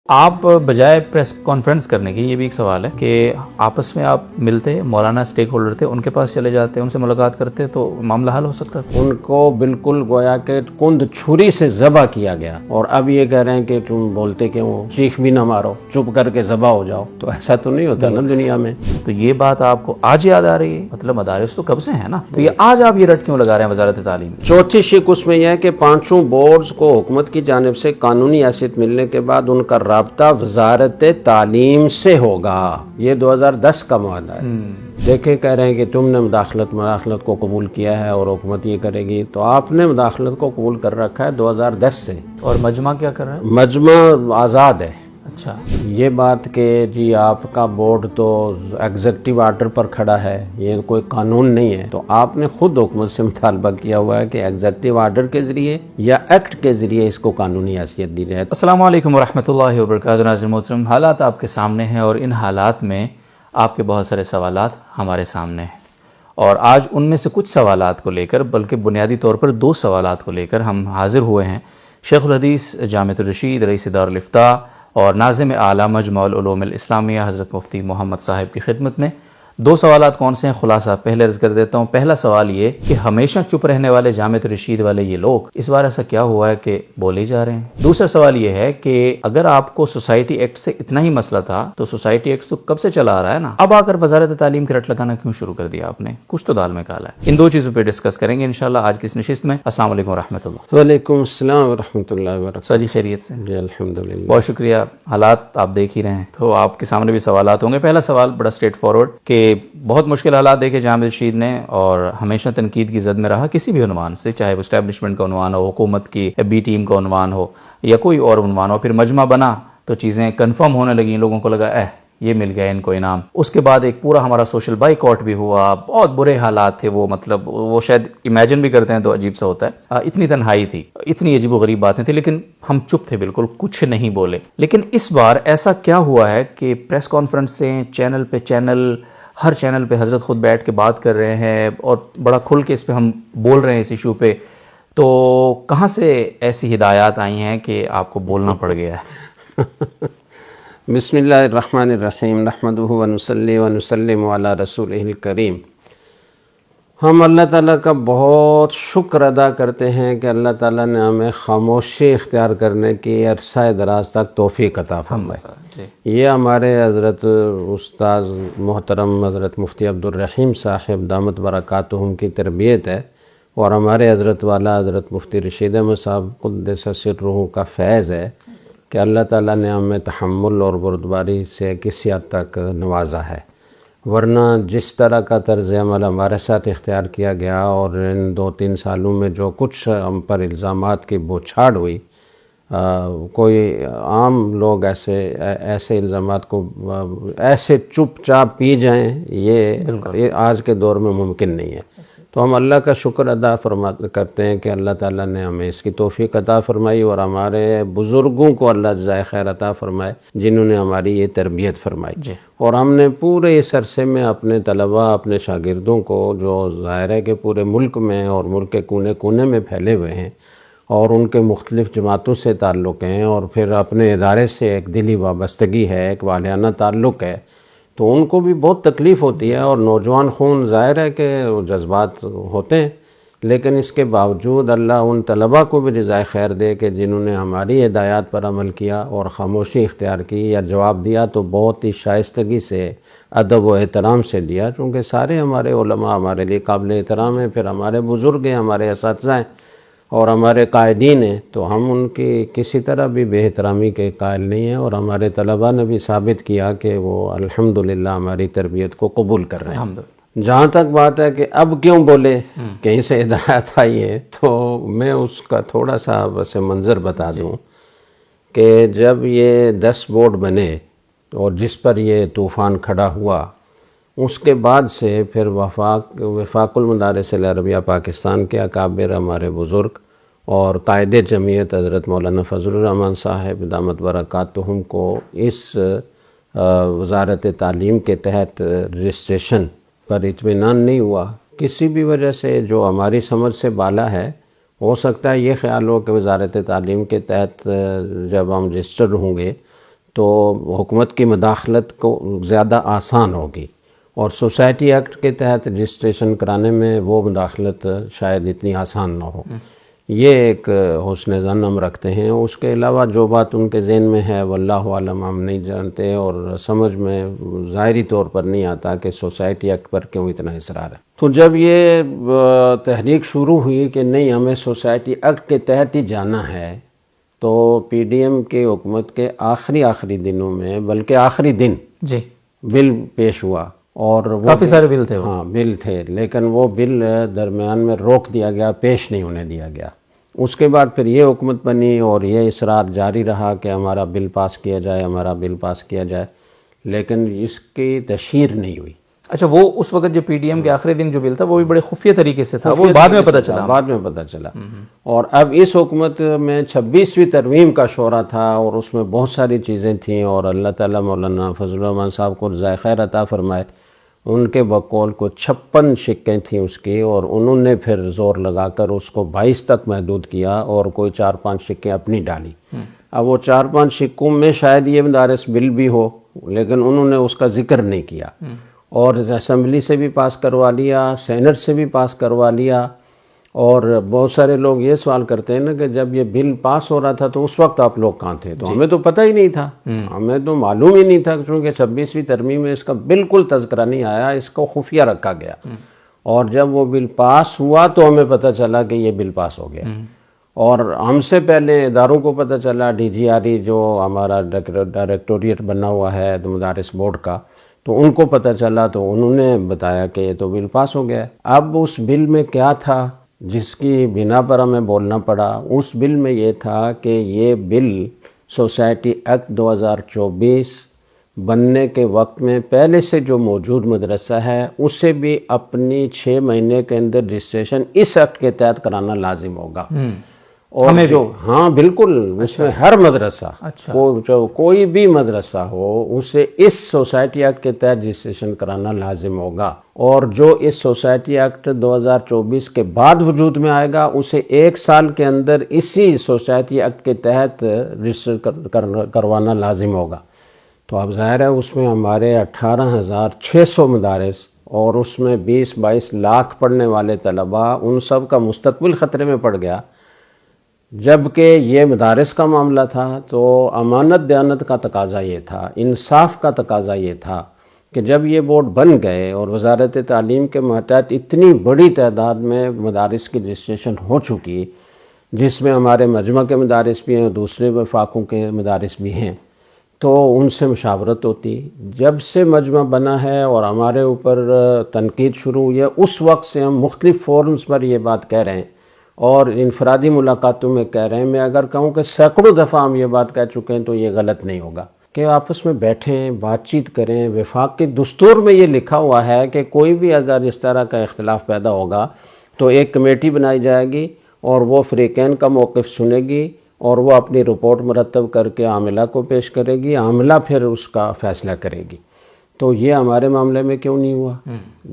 آپ بجائے press conference کرنے کی، یہ بھی ایک سوال ہے کہ آپس میں آپ ملتے، مولانا سٹیک ہولڈر تھے، ان کے پاس چلے جاتے، ان سے ملاقات کرتے تو معاملہ حل ہو سکتا تھا۔ ان کو بالکل گویا کہ کند چھری سے ذبح کیا گیا، اور اب یہ کہہ رہے ہیں کہ تم بولتے کہ وہ چیخ بھی نہ مارو، چپ کر کے ذبح ہو جاؤ، تو ایسا تو نہیں ہوتا نا دنیا میں۔ تو یہ بات آپ کو آج یاد آ رہی ہے؟ مطلب مدارس تو کب سے ہیں نا، تو یہ آج آپ یہ رٹ کیوں لگا رہے ہیں وزارت تعلیم کی؟ چوتھی شق اس میں یہ ہے کہ پانچوں بورڈز کو حکومت کی جانب سے قانونی حیثیت ملنے کے بعد ان کا رابطہ وزارت تعلیم سے ہوگا۔ یہ 2010 کا معاہدہ ہے۔ دیکھیں، کہہ رہے ہیں کہ تم نے مداخلت کو قبول کیا ہے اور حکومت یہ کرے گی، تو آپ نے مداخلت کو قبول کر رکھا ہے 2010 سے۔ اور مجمع کیا کر رہا ہے؟ مجمع آزاد ہے۔ اچھا، یہ بات کہ جی آپ کا بورڈ تو ایگزیکٹو آرڈر پر کھڑا ہے، یہ کوئی قانون نہیں ہے، تو آپ نے خود حکومت سے مطالبہ کیا ہوا ہے کہ ایگزیکٹو آرڈر کے ذریعے یا ایکٹ کے ذریعے اس کو قانونی حیثیت دی جائے۔ السلام علیکم ورحمۃ اللہ وبرکاتہ۔ ناظرین محترم، حالات آپ کے سامنے ہیں اور ان حالات میں آپ کے بہت سارے سوالات ہمارے سامنے ہیں، اور آج ان میں سے کچھ سوالات کو لے کر، بلکہ بنیادی طور پر 2 سوالات کو لے کر ہم حاضر ہوئے ہیں شیخ الحدیث جامعۃ الرشید رئیس دار الافتاء اور ناظم اعلیٰ مجمع العلوم الاسلامیہ حضرت مفتی محمد صاحب کی خدمت میں۔ 2 سوالات کون سے ہیں؟ خلاصہ پہلے عرض کر دیتا ہوں۔ پہلا سوال یہ کہ ہمیشہ چپ رہنے والے جامعۃ الرشید والے یہ لوگ اس بار ایسا کیا ہوا ہے کہ بولے جا رہے ہیں؟ دوسرا سوال یہ ہے کہ اگر آپ کو سوسائٹی ایکٹ سے اتنا ہی مسئلہ تھا تو سوسائٹی ایکٹ تو کب سے چلا آ رہا ہے نا، اب آ کر وزارت تعلیم کی رٹ لگانا کیوں شروع کر دیا آپ نے؟ کچھ تو دال میں کالا ہے۔ ان 2 چیزوں پہ ڈسکس کریں گے انشاءاللہ آج کی اس نشست میں۔ السلام علیکم ورحمۃ اللہ۔ وعلیکم السلام ورحمۃ اللہ وبرکاتہ۔ سر جی خیریت سے؟ جی الحمدللہ۔ بہت شکریہ۔ حالات آپ دیکھ ہی رہے ہیں تو آپ کے سامنے بھی سوالات ہوں گے۔ پہلا سوال بڑا اسٹریٹ فارورڈ کہ بہت مشکل حالات دیکھے جامعہ رشید نے، اور ہمیشہ تنقید کی زد میں رہا کسی بھی عنوان سے، چاہے وہ اسٹیبلشمنٹ کا عنوان ہو، حکومت کی بی ٹیم کا عنوان ہو یا کوئی اور عنوان ہو۔ پھر مجمع بنا تو چیزیں کنفرم ہونے لگیں، لوگوں کو لگا یہ مل گیا ان کو انعام۔ اس کے بعد ایک پورا ہمارا سوشل بائیکاٹ بھی ہوا، بہت برے حالات تھے وہ، مطلب وہ شاید امیجن بھی کرتے ہیں تو عجیب سا ہوتا ہے، اتنی تنہائی تھی، اتنی عجیب و غریب باتیں تھیں، لیکن ہم چپ تھے، بالکل کچھ نہیں بولے۔ لیکن اس بار ایسا کیا ہوا ہے کہ پریس کانفرنس سے چینل پہ چینل، ہر چینل پہ حضرت خود بیٹھ کے بات کر رہے ہیں اور بڑا کھل کے اس پہ ہم بول رہے ہیں اس ایشو پہ، تو کہاں سے ایسی ہدایات آئی ہیں کہ آپ کو بولنا پڑ گیا ہے؟ بسم اللہ الرحمن الرحیم، نحمدہ ونصلی ونسلم علی رسولہ الکریم۔ ہم اللہ تعالیٰ کا بہت شکر ادا کرتے ہیں کہ اللہ تعالیٰ نے ہمیں خاموشی اختیار کرنے کی عرصہ دراز تک توفیق عطا فرمائی۔ یہ ہمارے حضرت استاذ محترم حضرت مفتی عبدالرحیم صاحب دامت برکاتہم کی تربیت ہے، اور ہمارے حضرت والا حضرت مفتی رشید احمد صاحب قدس سرہ کا فیض ہے کہ اللہ تعالیٰ نے ہمیں تحمل اور بردباری سے کسی حد تک نوازا ہے، ورنہ جس طرح کا طرز عمل ہمارے ساتھ اختیار کیا گیا اور ان 2-3 سالوں میں جو کچھ ہم پر الزامات کی بوچھاڑ ہوئی، کوئی عام لوگ ایسے الزامات کو ایسے چپ چاپ پی جائیں، یہ آج کے دور میں ممکن نہیں ہے۔ تو ہم اللہ کا شکر ادا کرتے ہیں کہ اللہ تعالیٰ نے ہمیں اس کی توفیق عطا فرمائی، اور ہمارے بزرگوں کو اللہ جزائے خیر عطا فرمائے جنہوں نے ہماری یہ تربیت فرمائی۔ اور ہم نے پورے اس عرصے میں اپنے طلباء، اپنے شاگردوں کو، جو ظاہر ہے کہ پورے ملک میں اور ملک کے کونے کونے میں پھیلے ہوئے ہیں اور ان کے مختلف جماعتوں سے تعلق ہیں، اور پھر اپنے ادارے سے ایک دلی وابستگی ہے، ایک والہانہ تعلق ہے، تو ان کو بھی بہت تکلیف ہوتی ہے، اور نوجوان خون ظاہر ہے کہ جذبات ہوتے ہیں، لیکن اس کے باوجود اللہ ان طلباء کو بھی جزائے خیر دے کہ جنہوں نے ہماری ہدایات پر عمل کیا اور خاموشی اختیار کی یا جواب دیا تو بہت ہی شائستگی سے، ادب و احترام سے دیا، چونکہ سارے ہمارے علماء ہمارے لیے قابل احترام ہیں، پھر ہمارے بزرگ ہیں، ہمارے اساتذہ ہیں اور ہمارے قائدین ہیں، تو ہم ان کی کسی طرح بھی بے احترامی کے قائل نہیں ہیں، اور ہمارے طلباء نے بھی ثابت کیا کہ وہ الحمدللہ ہماری تربیت کو قبول کر رہے ہیں۔ جہاں تک بات ہے کہ اب کیوں بولے، کہیں سے ہدایت آئی ہے، تو میں اس کا تھوڑا سا بس منظر بتا دوں کہ جب یہ 10 بورڈ بنے اور جس پر یہ طوفان کھڑا ہوا، اس کے بعد سے پھر وفاق المدارس العربیہ پاکستان کے اکابر، ہمارے بزرگ اور قائد جمعیت حضرت مولانا فضل الرحمن صاحب دامت برکاتہم کو اس وزارت تعلیم کے تحت رجسٹریشن پر اطمینان نہیں ہوا، کسی بھی وجہ سے جو ہماری سمجھ سے بالا ہے۔ ہو سکتا ہے یہ خیال ہو کہ وزارت تعلیم کے تحت جب ہم رجسٹر ہوں گے تو حکومت کی مداخلت کو زیادہ آسان ہوگی، اور سوسائٹی ایکٹ کے تحت رجسٹریشن کرانے میں وہ مداخلت شاید اتنی آسان نہ ہو۔ یہ ایک حسن ظن ہم رکھتے ہیں۔ اس کے علاوہ جو بات ان کے ذہن میں ہے واللہ عالم ہم نہیں جانتے، اور سمجھ میں ظاہری طور پر نہیں آتا کہ سوسائٹی ایکٹ پر کیوں اتنا اصرار ہے۔ تو جب یہ تحریک شروع ہوئی کہ نہیں ہمیں سوسائٹی ایکٹ کے تحت ہی جانا ہے، تو پی ڈی ایم کی حکومت کے آخری دنوں میں، بلکہ آخری دن جی بل پیش ہوا، اور وہ کافی سارے بل تھے وہ۔ ہاں بل تھے، لیکن وہ بل درمیان میں روک دیا گیا، پیش نہیں ہونے دیا گیا۔ اس کے بعد پھر یہ حکومت بنی اور یہ اصرار جاری رہا کہ ہمارا بل پاس کیا جائے، ہمارا بل پاس کیا جائے، لیکن اس کی تشہیر نہیں ہوئی۔ اچھا، وہ اس وقت جو پی ڈی ایم کے آخری دن جو بل تھا وہ بھی بڑے خفیہ طریقے سے تھا، وہ بعد میں پتہ چلا۔ بعد میں پتہ چلا۔ اور اب اس حکومت میں 26ویں ترمیم کا شورا تھا، اور اس میں بہت ساری چیزیں تھیں، اور اللہ تعالیٰ مولانا فضل الرحمان صاحب کو جزائے خیر عطا فرمائے، ان کے بقول کو 56 شقیں تھیں اس کی، اور انہوں نے پھر زور لگا کر اس کو 22 تک محدود کیا، اور کوئی 4-5 شقیں اپنی ڈالی۔ اب وہ 4-5 شقوں میں شاید یہ مدارس بل بھی ہو، لیکن انہوں نے اس کا ذکر نہیں کیا، اور اسمبلی سے بھی پاس کروا لیا، سینٹ سے بھی پاس کروا لیا۔ اور بہت سارے لوگ یہ سوال کرتے ہیں نا کہ جب یہ بل پاس ہو رہا تھا تو اس وقت آپ لوگ کہاں تھے؟ تو ہمیں تو پتہ ہی نہیں تھا، ہمیں تو معلوم ہی نہیں تھا، کیونکہ 26ویں ترمیم میں اس کا بالکل تذکرہ نہیں آیا، اس کو خفیہ رکھا گیا۔ اور جب وہ بل پاس ہوا تو ہمیں پتہ چلا کہ یہ بل پاس ہو گیا، اور ہم سے پہلے اداروں کو پتہ چلا، ڈی جی آر ای جو ہمارا ڈائریکٹوریٹ بنا ہوا ہے مدارس بورڈ کا، تو ان کو پتہ چلا، تو انہوں نے بتایا کہ یہ تو بل پاس ہو گیا ہے۔ اب اس بل میں کیا تھا جس کی بنا پر ہمیں بولنا پڑا؟ اس بل میں یہ تھا کہ یہ بل سوسائٹی ایکٹ 2024 بننے کے وقت میں پہلے سے جو موجود مدرسہ ہے اسے بھی اپنی 6 مہینے کے اندر رجسٹریشن اس ایکٹ کے تحت کرانا لازم ہوگا۔ اور جو ہاں بالکل، اس میں ہر مدرسہ، کوئی بھی مدرسہ ہو، اسے اس سوسائٹی ایکٹ کے تحت رجسٹریشن کرانا لازم ہوگا، اور جو اس سوسائٹی ایکٹ 2024 کے بعد وجود میں آئے گا اسے 1 سال کے اندر اسی سوسائٹی ایکٹ کے تحت رجسٹر کروانا لازم ہوگا۔ تو اب ظاہر ہے اس میں ہمارے 18,600 مدارس، اور اس میں 20-22 لاکھ پڑھنے والے طلباء، ان سب کا مستقبل خطرے میں پڑ گیا۔ جبکہ یہ مدارس کا معاملہ تھا تو امانت دیانت کا تقاضا یہ تھا، انصاف کا تقاضا یہ تھا کہ جب یہ بورڈ بن گئے اور وزارت تعلیم کے ماتحت اتنی بڑی تعداد میں مدارس کی رجسٹریشن ہو چکی، جس میں ہمارے مجمع کے مدارس بھی ہیں، دوسرے وفاقوں کے مدارس بھی ہیں، تو ان سے مشاورت ہوتی۔ جب سے مجمع بنا ہے اور ہمارے اوپر تنقید شروع ہوئی ہے، اس وقت سے ہم مختلف فورمز پر یہ بات کہہ رہے ہیں، اور انفرادی ملاقاتوں میں کہہ رہے ہیں۔ میں اگر کہوں کہ سینکڑوں دفعہ ہم یہ بات کہہ چکے ہیں تو یہ غلط نہیں ہوگا کہ آپس میں بیٹھیں، بات چیت کریں۔ وفاق کے دستور میں یہ لکھا ہوا ہے کہ کوئی بھی اگر اس طرح کا اختلاف پیدا ہوگا تو ایک کمیٹی بنائی جائے گی، اور وہ فریقین کا موقف سنے گی، اور وہ اپنی رپورٹ مرتب کر کے عاملہ کو پیش کرے گی، عاملہ پھر اس کا فیصلہ کرے گی۔ تو یہ ہمارے معاملے میں کیوں نہیں ہوا؟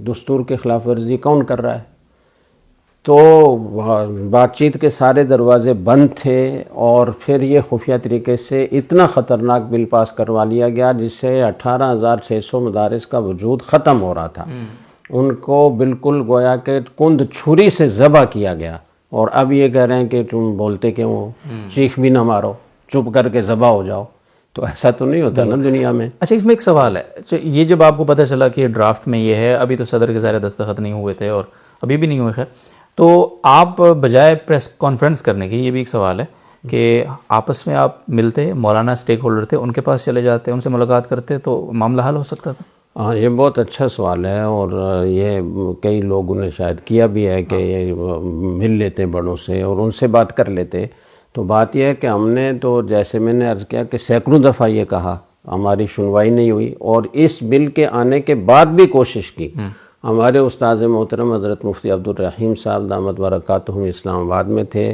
دستور کے خلاف ورزی کون کر رہا ہے؟ تو بات چیت کے سارے دروازے بند تھے، اور پھر یہ خفیہ طریقے سے اتنا خطرناک بل پاس کروا لیا گیا جس سے 18,600 مدارس کا وجود ختم ہو رہا تھا۔ ان کو بالکل گویا کہ کند چھری سے ذبح کیا گیا، اور اب یہ کہہ رہے ہیں کہ تم بولتے کیوں ہو، چیخ بھی نہ مارو، چپ کر کے ذبح ہو جاؤ۔ تو ایسا تو نہیں ہوتا نا دنیا میں۔ اچھا، اس میں ایک سوال ہے، یہ جب آپ کو پتہ چلا کہ ڈرافٹ میں یہ ہے، ابھی تو صدر کے ظاہر دستخط نہیں ہوئے تھے اور ابھی بھی نہیں ہوئے، خیر، تو آپ بجائے پریس کانفرنس کرنے کی، یہ بھی ایک سوال ہے کہ آپس میں آپ ملتے، مولانا سٹیک ہولڈر تھے، ان کے پاس چلے جاتے، ان سے ملاقات کرتے تو معاملہ حل ہو سکتا تھا؟ ہاں، یہ بہت اچھا سوال ہے، اور یہ کئی لوگوں نے شاید کیا بھی ہے کہ یہ مل لیتے بڑوں سے اور ان سے بات کر لیتے۔ تو بات یہ ہے کہ ہم نے تو جیسے میں نے عرض کیا کہ سینکڑوں دفعہ یہ کہا، ہماری سنوائی نہیں ہوئی، اور اس بل کے آنے کے بعد بھی کوشش کی۔ ہمارے استاذ محترم حضرت مفتی عبدالرحیم صاحب دامت برکاتہم اسلام آباد میں تھے،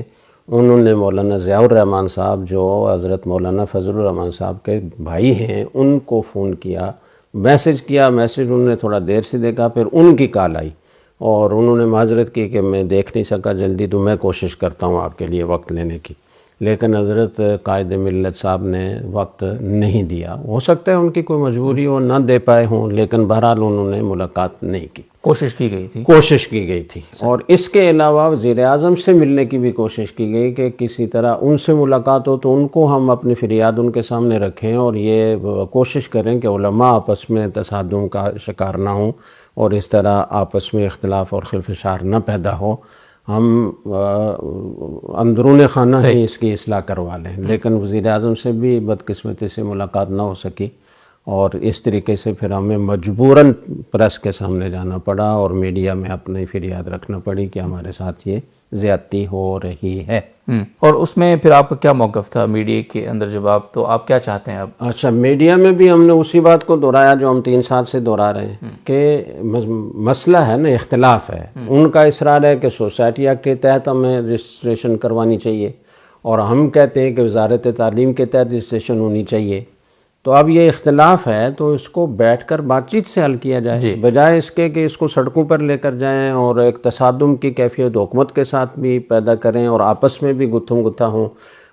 انہوں نے مولانا ضیاء الرحمن صاحب جو حضرت مولانا فضل الرحمان صاحب کے بھائی ہیں ان کو فون کیا، میسج کیا، میسج انہوں نے تھوڑا دیر سے دیکھا، پھر ان کی کال آئی اور انہوں نے معذرت کی کہ میں دیکھ نہیں سکا جلدی، تو میں کوشش کرتا ہوں آپ کے لیے وقت لینے کی۔ لیکن حضرت قائد ملت صاحب نے وقت نہیں دیا. ہو سکتا ہے ان کی کوئی مجبوری ہو، نہ دے پائے ہوں، لیکن بہرحال انہوں نے ملاقات نہیں کی. کوشش کی گئی تھی. کوشش کی گئی تھی. اور اس کے علاوہ وزیر اعظم سے ملنے کی بھی کوشش کی گئی کہ کسی طرح ان سے ملاقات ہو تو ان کو ہم اپنی فریاد ان کے سامنے رکھیں اور یہ کوشش کریں کہ علماء آپس میں تصادم کا شکار نہ ہوں اور اس طرح آپس میں اختلاف اور خلفشار نہ پیدا ہو. ہم اندرون خانہ ہی اس کی اصلاح کروا لیں. لیکن وزیر اعظم سے بھی بدقسمتی سے ملاقات نہ ہو سکی اور اس طریقے سے پھر ہمیں مجبوراً پریس کے سامنے جانا پڑا اور میڈیا میں اپنی فریاد رکھنا پڑی کہ ہمارے ساتھ یہ زیادتی ہو رہی ہے. اور اس میں پھر آپ کا کیا موقف تھا میڈیا کے اندر جب آپ کیا چاہتے ہیں اب؟ اچھا، میڈیا میں بھی ہم نے اسی بات کو دہرایا جو ہم 3 سال سے دہرا رہے ہیں کہ مسئلہ ہے نا، اختلاف ہے. ان کا اصرار ہے کہ سوسائٹی ایکٹ کے تحت ہمیں رجسٹریشن کروانی چاہیے اور ہم کہتے ہیں کہ وزارت تعلیم کے تحت رجسٹریشن ہونی چاہیے. تو اب یہ اختلاف ہے تو اس کو بیٹھ کر بات چیت سے حل کیا جائے، بجائے اس کے کہ اس کو سڑکوں پر لے کر جائیں اور ایک تصادم کی کیفیت حکومت کے ساتھ بھی پیدا کریں اور آپس میں بھی گتھم گتھا ہوں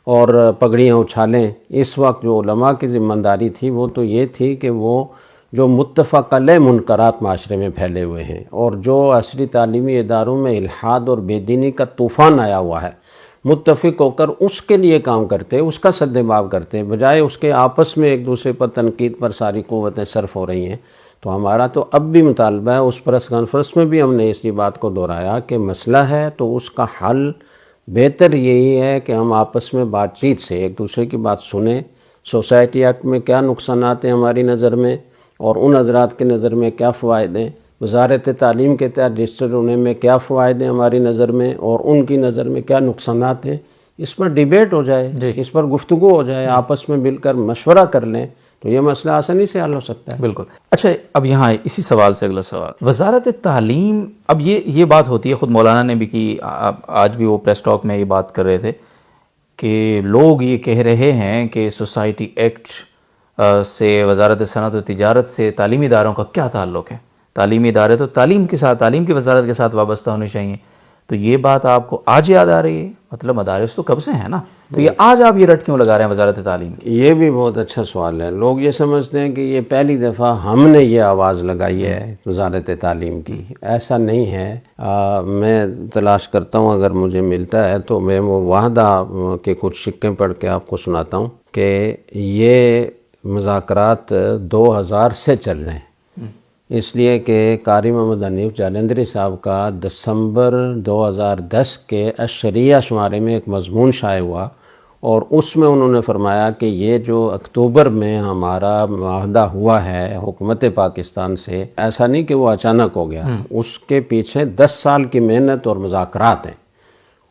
اور پگڑیاں اچھالیں. اس وقت جو علماء کی ذمہ داری تھی وہ تو یہ تھی کہ وہ جو متفق علیہ منکرات معاشرے میں پھیلے ہوئے ہیں اور جو عصری تعلیمی اداروں میں الحاد اور بے دینی کا طوفان آیا ہوا ہے، متفق ہو کر اس کے لیے کام کرتے، اس کا سد باب کرتے، بجائے اس کے آپس میں ایک دوسرے پر تنقید پر ساری قوتیں صرف ہو رہی ہیں. تو ہمارا تو اب بھی مطالبہ ہے، اس پریس کانفرنس میں بھی ہم نے اسی بات کو دہرایا کہ مسئلہ ہے تو اس کا حل بہتر یہی ہے کہ ہم آپس میں بات چیت سے ایک دوسرے کی بات سنیں. سوسائٹی ایکٹ میں کیا نقصانات ہیں ہماری نظر میں اور ان حضرات کی نظر میں کیا فوائد ہیں، وزارت تعلیم کے تحت رجسٹر ہونے میں کیا فوائد ہیں ہماری نظر میں اور ان کی نظر میں کیا نقصانات ہیں. اس پر ڈیبیٹ ہو جائے، اس پر گفتگو ہو جائے، آپس میں مل کر مشورہ کر لیں تو یہ مسئلہ آسانی سے حل ہو سکتا ہے. بالکل. اچھا، اب یہاں اسی سوال سے اگلا سوال، وزارت تعلیم، اب یہ بات ہوتی ہے، خود مولانا نے بھی کی، آج بھی وہ پریس ٹاک میں یہ بات کر رہے تھے کہ لوگ یہ کہہ رہے ہیں کہ سوسائٹی ایکٹ سے وزارت صنعت و تجارت سے تعلیمی اداروں کا کیا تعلق ہے؟ تعلیمی ادارے تو تعلیم کے ساتھ، تعلیم کی وزارت کے ساتھ وابستہ ہونے چاہیے. تو یہ بات آپ کو آج یاد آ رہی ہے؟ مطلب مدارس تو کب سے ہیں نا، تو یہ آج آپ یہ رٹ کیوں لگا رہے ہیں وزارت تعلیم کی؟ یہ بھی بہت اچھا سوال ہے. لوگ یہ سمجھتے ہیں کہ یہ پہلی دفعہ ہم نے یہ آواز لگائی ہے وزارت تعلیم کی. ایسا نہیں ہے. میں تلاش کرتا ہوں، اگر مجھے ملتا ہے تو میں وہ معاہدہ کے کچھ سکے پڑھ کے آپ کو سناتا ہوں کہ یہ مذاکرات 2000 سے چل رہے ہیں. اس لیے کہ قاری محمد حنیف جالندھری صاحب کا دسمبر 2010 کے اشریہ شمارے میں ایک مضمون شائع ہوا اور اس میں انہوں نے فرمایا کہ یہ جو اکتوبر میں ہمارا معاہدہ ہوا ہے حکومت پاکستان سے، ایسا نہیں کہ وہ اچانک ہو گیا، اس کے پیچھے 10 سال کی محنت اور مذاکرات ہیں.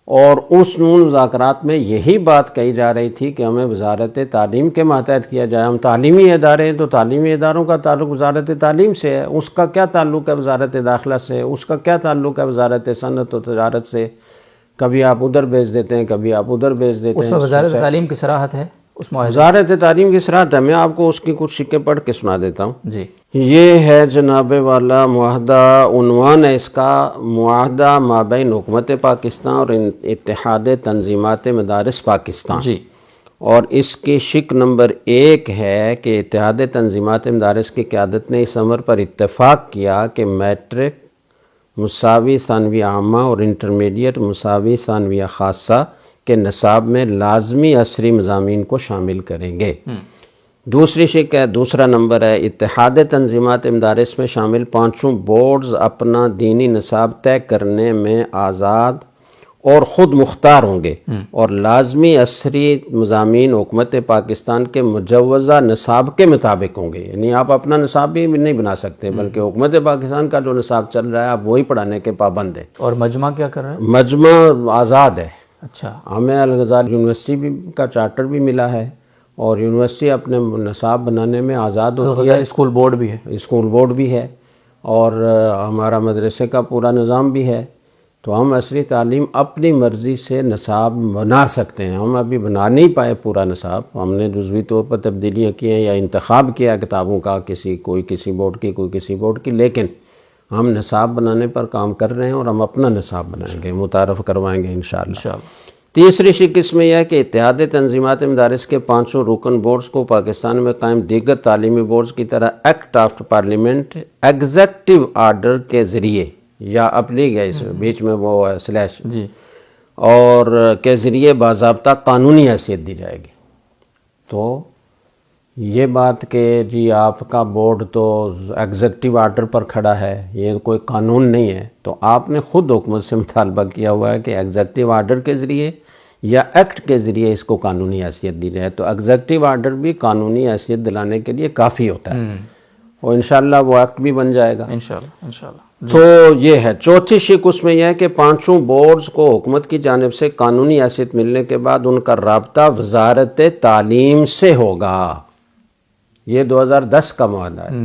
اور اس مذاکرات میں یہی بات کہی جا رہی تھی کہ ہمیں وزارت تعلیم کے ماتحت کیا جائے. ہم تعلیمی ادارے ہیں تو تعلیمی اداروں کا تعلق وزارت تعلیم سے ہے، اس کا کیا تعلق ہے وزارت داخلہ سے، اس کا کیا تعلق ہے وزارت صنعت و تجارت سے. کبھی آپ ادھر بھیج دیتے ہیں، کبھی آپ ادھر بھیج دیتے ہیں. اس میں وزارت تعلیم کی صراحت ہے اس معاہدے؟ وزارت تعلیم کی صراحت ہے. میں آپ کو اس کی کچھ سکے پڑھ کے سنا دیتا ہوں. جی، یہ ہے جناب والا معاہدہ. عنوان ہے اس کا معاہدہ مابین حکومت پاکستان اور اتحاد تنظیمات مدارس پاکستان. جی. اور اس کی شق نمبر 1 ہے کہ اتحاد تنظیمات مدارس کی قیادت نے اس امر پر اتفاق کیا کہ میٹرک مساوی ثانویہ عامہ اور انٹرمیڈیٹ مساوی ثانویہ خاصہ کے نصاب میں لازمی عصری مضامین کو شامل کریں گے. دوسری شق ہے، دوسرا نمبر ہے، اتحاد تنظیمات مدارس میں شامل 5 بورڈز اپنا دینی نصاب طے کرنے میں آزاد اور خود مختار ہوں گے اور لازمی عصری مضامین حکومت پاکستان کے مجوزہ نصاب کے مطابق ہوں گے. یعنی آپ اپنا نصاب بھی نہیں بنا سکتے بلکہ حکومت پاکستان کا جو نصاب چل رہا ہے آپ وہی پڑھانے کے پابند ہیں. اور مجمع کیا کر رہا ہے؟ مجمع آزاد ہے. اچھا. ہمیں الغزالی یونیورسٹی بھی کا چارٹر بھی ملا ہے اور یونیورسٹی اپنے نصاب بنانے میں آزاد ہوتی ہے. اسکول بورڈ بھی ہے. اسکول بورڈ بھی ہے اور ہمارا مدرسے کا پورا نظام بھی ہے. تو ہم عصری تعلیم اپنی مرضی سے نصاب بنا سکتے ہیں. ہم ابھی بنا نہیں پائے پورا نصاب، ہم نے جزوی طور پر تبدیلیاں کی ہیں یا انتخاب کیا کتابوں کا، کوئی کسی بورڈ کی کوئی کسی بورڈ کی، لیکن ہم نصاب بنانے پر کام کر رہے ہیں اور ہم اپنا نصاب بنائیں گے، متعارف کروائیں گے انشاءاللہ. تیسری شق اس میں یہ ہے کہ اتحاد تنظیمات مدارس کے 500 رکن بورڈز کو پاکستان میں قائم دیگر تعلیمی بورڈز کی طرح act of parliament executive order کے ذریعے یا اپنی گئے اس بیچ میں وہ سلیش جی اور کے ذریعے باضابطہ قانونی حیثیت دی جائے گی. تو یہ بات کہ جی آپ کا بورڈ تو ایگزیکٹو آرڈر پر کھڑا ہے، یہ کوئی قانون نہیں ہے، تو آپ نے خود حکومت سے مطالبہ کیا ہوا ہے کہ ایگزیکٹو آرڈر کے ذریعے یا ایکٹ کے ذریعے اس کو قانونی حیثیت دی جائے. تو ایگزیکٹو آرڈر بھی قانونی حیثیت دلانے کے لیے کافی ہوتا ہے اور انشاءاللہ وہ ایکٹ بھی بن جائے گا انشاءاللہ. تو یہ ہے. چوتھی شق اس میں یہ ہے کہ 500 بورڈز کو حکومت کی جانب سے قانونی حیثیت ملنے کے بعد ان کا رابطہ وزارت تعلیم سے ہوگا. یہ 2010 کا معاہدہ ہے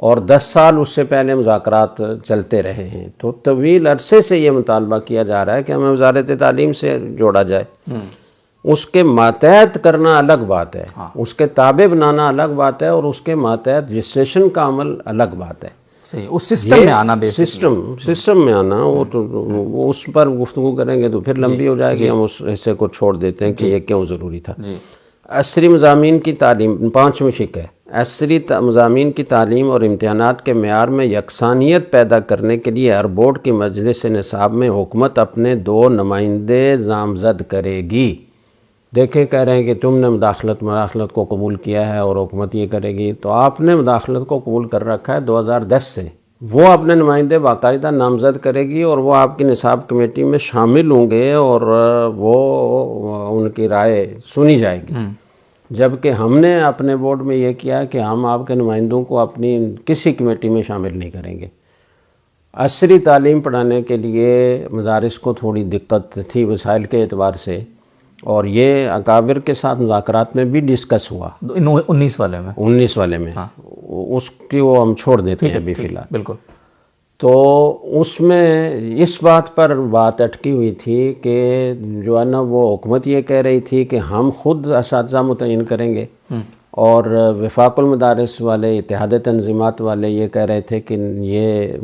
اور 10 سال اس سے پہلے مذاکرات چلتے رہے ہیں. تو طویل عرصے سے یہ مطالبہ کیا جا رہا ہے کہ ہمیں وزارت تعلیم سے جوڑا جائے. اس کے ماتحت کرنا الگ بات ہے، اس کے تابع بنانا الگ بات ہے، اور اس کے ماتحت رجسٹریشن کا عمل الگ بات ہے. صحیح، اس سسٹم میں آنا سسٹم میں آنا وہ اس پر گفتگو کریں گے تو پھر لمبی ہو جائے گی. ہم اس حصے کو چھوڑ دیتے ہیں کہ یہ کیوں ضروری تھا. عصری مضامین کی تعلیم 5ویں شق ہے. عصری مضامین کی تعلیم اور امتحانات کے معیار میں یکسانیت پیدا کرنے کے لیے ہر بورڈ کی مجلس نصاب میں حکومت اپنے 2 نمائندے نامزد کرے گی. دیکھیں کہہ رہے ہیں کہ تم نے مداخلت کو قبول کیا ہے اور حکومت یہ کرے گی، تو آپ نے مداخلت کو قبول کر رکھا ہے 2010 سے. وہ اپنے نمائندے باقاعدہ نامزد کرے گی اور وہ آپ کی نصاب کمیٹی میں شامل ہوں گے اور وہ ان کی رائے سنی جائے گی. جبکہ ہم نے اپنے بورڈ میں یہ کیا کہ ہم آپ کے نمائندوں کو اپنی کسی کمیٹی میں شامل نہیں کریں گے. عصری تعلیم پڑھانے کے لیے مدارس کو تھوڑی دقت تھی وسائل کے اعتبار سے، اور یہ اکابر کے ساتھ مذاکرات میں بھی ڈسکس ہوا 19 والے میں. اس کی وہ ہم چھوڑ دیتے ہیں ابھی فی الحال. بالکل. تو اس میں اس بات پر بات اٹکی ہوئی تھی کہ جو ہے نا وہ حکومت یہ کہہ رہی تھی کہ ہم خود اساتذہ متعین کریں گے، اور وفاق المدارس والے اتحاد تنظیمات والے یہ کہہ رہے تھے کہ یہ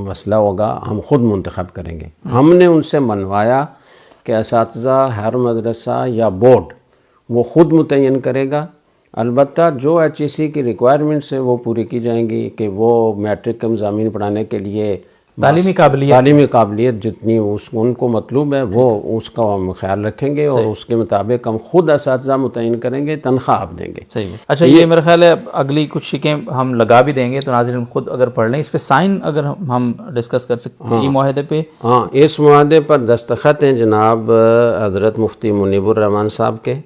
مسئلہ ہوگا ہم خود منتخب کریں گے. ہم نے ان سے منوایا کہ اساتذہ ہر مدرسہ یا بورڈ وہ خود متعین کرے گا. البتہ جو ایچ ای سی کی ریکوائرمنٹس ہیں وہ پوری کی جائیں گی کہ وہ میٹرک کے مضامین پڑھانے کے لیے تعلیمی قابلیت جتنی ان کو مطلوب ہے وہ اس کا ہم خیال رکھیں گے، اور اس کے مطابق ہم خود اساتذہ متعین کریں گے، تنخواہ آپ دیں گے. صحیح ہے. اچھا، یہ میرا خیال ہے اگلی کچھ شکیں ہم لگا بھی دیں گے تو ناظرین خود اگر پڑھ لیں. اس پہ سائن اگر ہم ڈسکس کر سکتے ہیں معاہدے پہ. ہاں، اس معاہدے پر دستخط ہیں جناب حضرت مفتی منیب الرحمان صاحب کے،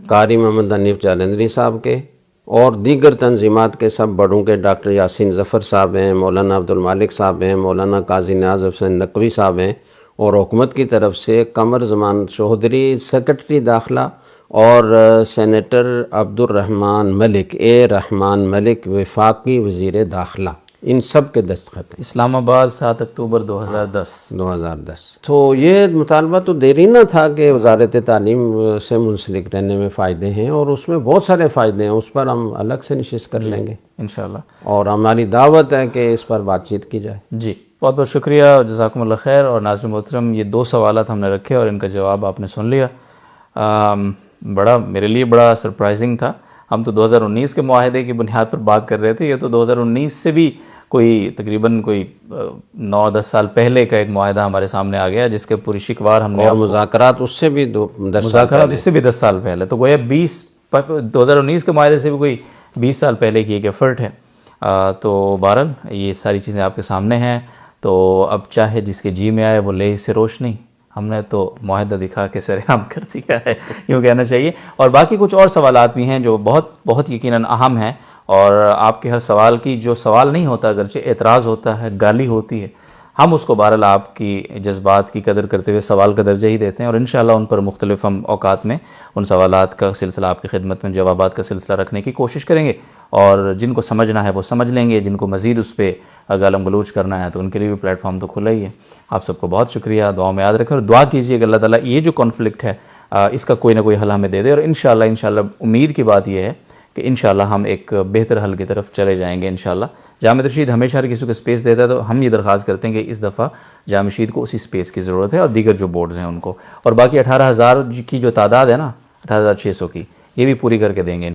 قاری محمد حنیف جالندری صاحب کے، اور دیگر تنظیمات کے سب بڑوں کے ڈاکٹر یاسین ظفر صاحب ہیں، مولانا عبد المالک صاحب ہیں، مولانا قاضی نیاز حسین نقوی صاحب ہیں، اور حکومت کی طرف سے قمر زمان چودھری سیکرٹری داخلہ، اور سینیٹر عبد الرحمان ملک رحمان ملک وفاقی وزیر داخلہ، ان سب کے دستخط ہیں. اسلام آباد 7 اکتوبر 2010. تو یہ مطالبہ تو دیرینہ تھا کہ وزارت تعلیم سے منسلک رہنے میں فائدے ہیں، اور اس میں بہت سارے فائدے ہیں، اس پر ہم الگ سے نشست کر لیں گے انشاءاللہ، اور ہماری دعوت ہے کہ اس پر بات چیت کی جائے. جی بہت بہت شکریہ، جزاکم اللہ خیر. اور ناظرین محترم، یہ 2 سوالات ہم نے رکھے اور ان کا جواب آپ نے سن لیا. بڑا میرے لیے بڑا سرپرائزنگ تھا. ہم تو 2019 کے معاہدے کی بنیاد پر بات کر رہے تھے، یہ تو 2019 سے بھی تقریباً 9-10 سال پہلے کا ایک معاہدہ ہمارے سامنے آ گیا، جس کے پوری شکوار ہم نے، اور مذاکرات اس سے بھی 10 سال پہلے، تو گویا 2019 کے معاہدے سے بھی کوئی 20 سال پہلے کی ایک ایفرٹ ہے. تو بہرحال یہ ساری چیزیں آپ کے سامنے ہیں. تو اب چاہے جس کے جی میں آئے وہ لے سے روشنی، ہم نے تو معاہدہ دکھا کے سر عام کر دیا ہے، یوں کہنا چاہیے. اور باقی کچھ اور سوالات بھی ہیں جو بہت یقیناً اہم ہیں، اور آپ کے ہر سوال کی جو سوال نہیں ہوتا، اگرچہ اعتراض ہوتا ہے، گالی ہوتی ہے، ہم اس کو بہرحال آپ کی جذبات کی قدر کرتے ہوئے سوال کا درجہ ہی دیتے ہیں، اور انشاءاللہ ان پر مختلف ہم اوقات میں ان سوالات کا سلسلہ آپ کی خدمت میں جوابات کا سلسلہ رکھنے کی کوشش کریں گے. اور جن کو سمجھنا ہے وہ سمجھ لیں گے، جن کو مزید اس پہ گالم گلوچ کرنا ہے تو ان کے لیے بھی پلیٹ فارم تو کھلا ہی ہے. آپ سب کو بہت شکریہ، دعاؤں میں یاد رکھیں اور دعا کیجیے کہ اللہ تعالیٰ یہ جو کانفلکٹ ہے اس کا کوئی نہ کوئی حل ہمیں دے دے. اور انشاءاللہ امید کی بات یہ ہے کہ انشاءاللہ ہم ایک بہتر حل کی طرف چلے جائیں گے انشاءاللہ. جامع رشید ہمیشہ ہر کسی کو اسپیس دیتا ہے، تو ہم یہ درخواست کرتے ہیں کہ اس دفعہ جامع رشید کو اسی اسپیس کی ضرورت ہے اور دیگر جو بورڈز ہیں ان کو، اور باقی 18,000 کی جو تعداد ہے نا 18,600 کی، یہ بھی پوری کر کے دیں گے۔